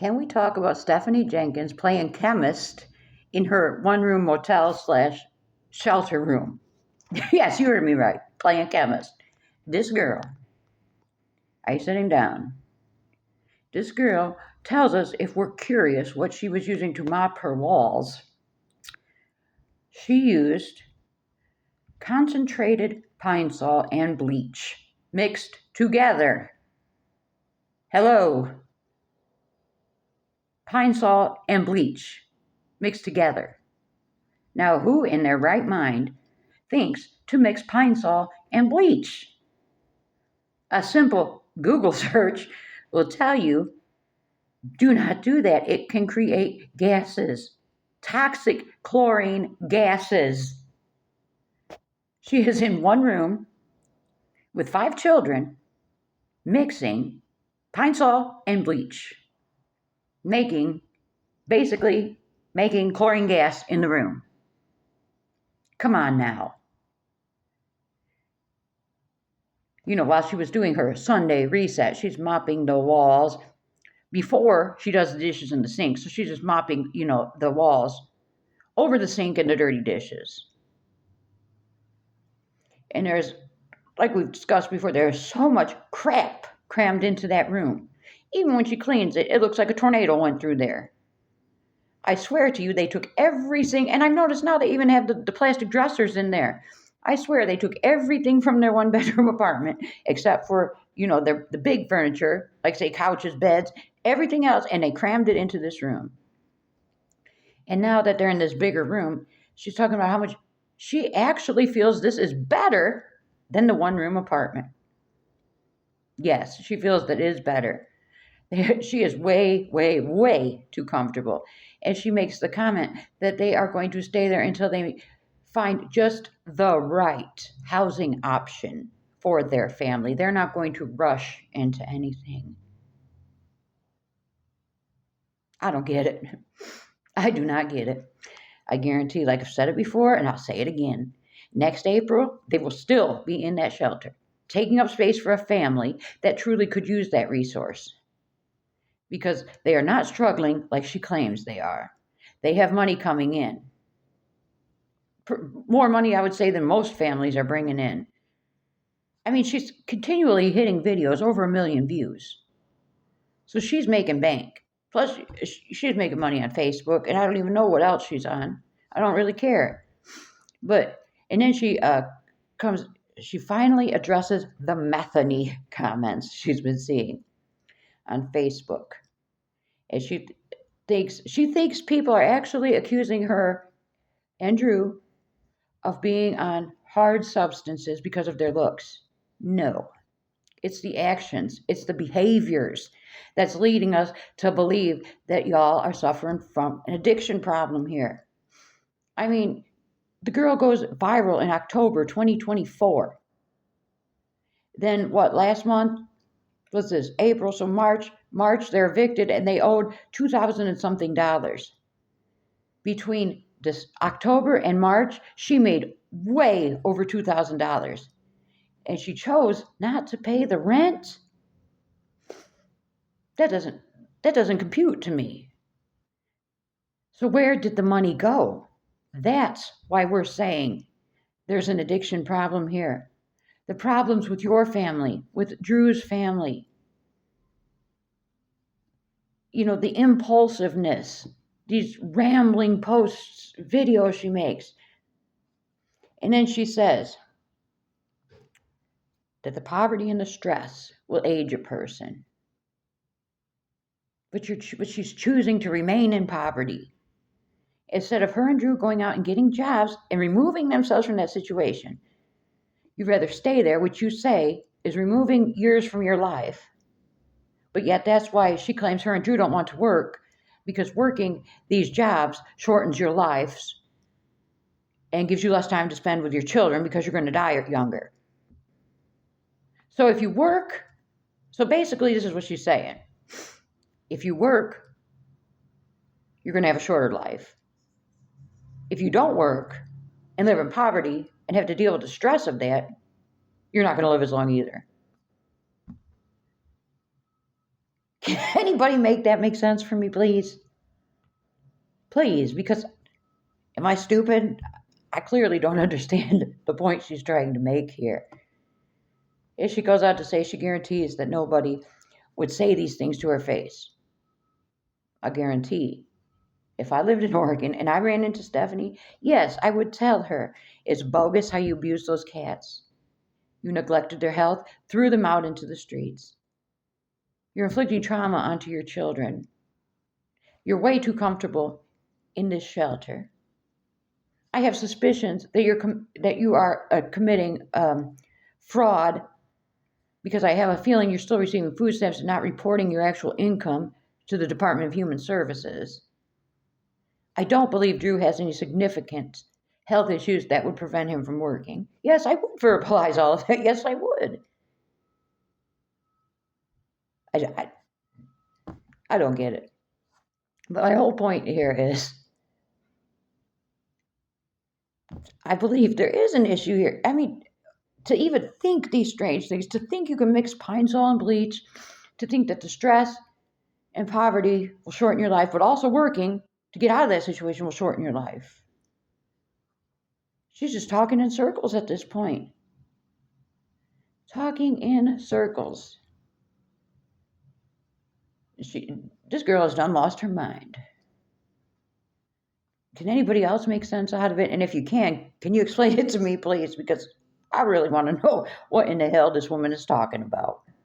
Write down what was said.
Can we talk about Stephanie Jenkins playing chemist in her one-room motel slash shelter room? Yes, you heard me right. Playing chemist. This girl, are you sitting down? This girl tells us, if we're curious, what she was using to mop her walls. She used concentrated pine sol and bleach mixed together. Hello. Pine sol and bleach mixed together. Now, who in their right mind thinks to mix pine sol and bleach? A simple Google search will tell you, do not do that. It can create gases, toxic chlorine gases. She is in one room with 5 children mixing pine sol and bleach, basically making chlorine gas in the room. Come on now. While she was doing her Sunday reset, she's mopping the walls before she does the dishes in the sink. So she's just mopping, the walls over the sink and the dirty dishes. And there's, like we've discussed before, there's so much crap crammed into that room. Even when she cleans it, it looks like a tornado went through there. I swear to you, they took everything, and I've noticed now they even have the plastic dressers in there. I swear they took everything from their one-bedroom apartment, except for, the big furniture, like, say, couches, beds, everything else, and they crammed it into this room. And now that they're in this bigger room, she's talking about how much she actually feels this is better than the one-room apartment. Yes, she feels that it is better. She is way, way, way too comfortable. And she makes the comment that they are going to stay there until they find just the right housing option for their family. They're not going to rush into anything. I don't get it. I do not get it. I guarantee, like I've said it before, and I'll say it again, next April, they will still be in that shelter, taking up space for a family that truly could use that resource. Because they are not struggling like she claims they are. They have money coming in. More money, I would say, than most families are bringing in. I mean, she's continually hitting videos over 1 million views. So she's making bank. Plus, she's making money on Facebook, and I don't even know what else she's on. I don't really care. And then she finally addresses the methany comments she's been seeing on Facebook. And she thinks people are actually accusing her and Drew of being on hard substances because of their looks. No. It's the actions, it's the behaviors that's leading us to believe that y'all are suffering from an addiction problem here. I mean, the girl goes viral in October 2024. Then last month? What's this? April, so March, they're evicted and they owed $2,000 and something. Between this October and March, she made way over $2,000. And she chose not to pay the rent? That doesn't compute to me. So where did the money go? That's why we're saying there's an addiction problem here. The problems with your family, with Drew's family. The impulsiveness, these rambling posts, videos she makes. And then she says that the poverty and the stress will age a person. But she's choosing to remain in poverty. Instead of her and Drew going out and getting jobs and removing themselves from that situation, you'd rather stay there, which you say is removing years from your life. But yet that's why she claims her and Drew don't want to work, because working these jobs shortens your lives and gives you less time to spend with your children because you're going to die younger. So if you work, so basically this is what she's saying. If you work, you're going to have a shorter life. If you don't work and live in poverty and have to deal with the stress of that, you're not going to live as long either. Can anybody make that make sense for me, please? Please, because am I stupid? I clearly don't understand the point she's trying to make here. If she goes out to say she guarantees that nobody would say these things to her face. I guarantee. If I lived in Oregon and I ran into Stephanie, yes, I would tell her it's bogus how you abuse those cats. You neglected their health, threw them out into the streets. You're inflicting trauma onto your children. You're way too comfortable in this shelter. I have suspicions that you are committing fraud because I have a feeling you're still receiving food stamps and not reporting your actual income to the Department of Human Services. I don't believe Drew has any significant health issues that would prevent him from working. Yes, I would verbalize all of that. Yes, I would. I, I don't get it. But my whole point here is I believe there is an issue here. I mean, to even think these strange things, to think you can mix pine sol and bleach, to think that the stress and poverty will shorten your life, but also working to get out of that situation will shorten your life. She's just talking in circles at this point. Talking in circles. This girl has done lost her mind. Can anybody else make sense out of it? And if you can you explain it to me, please? Because I really want to know what in the hell this woman is talking about.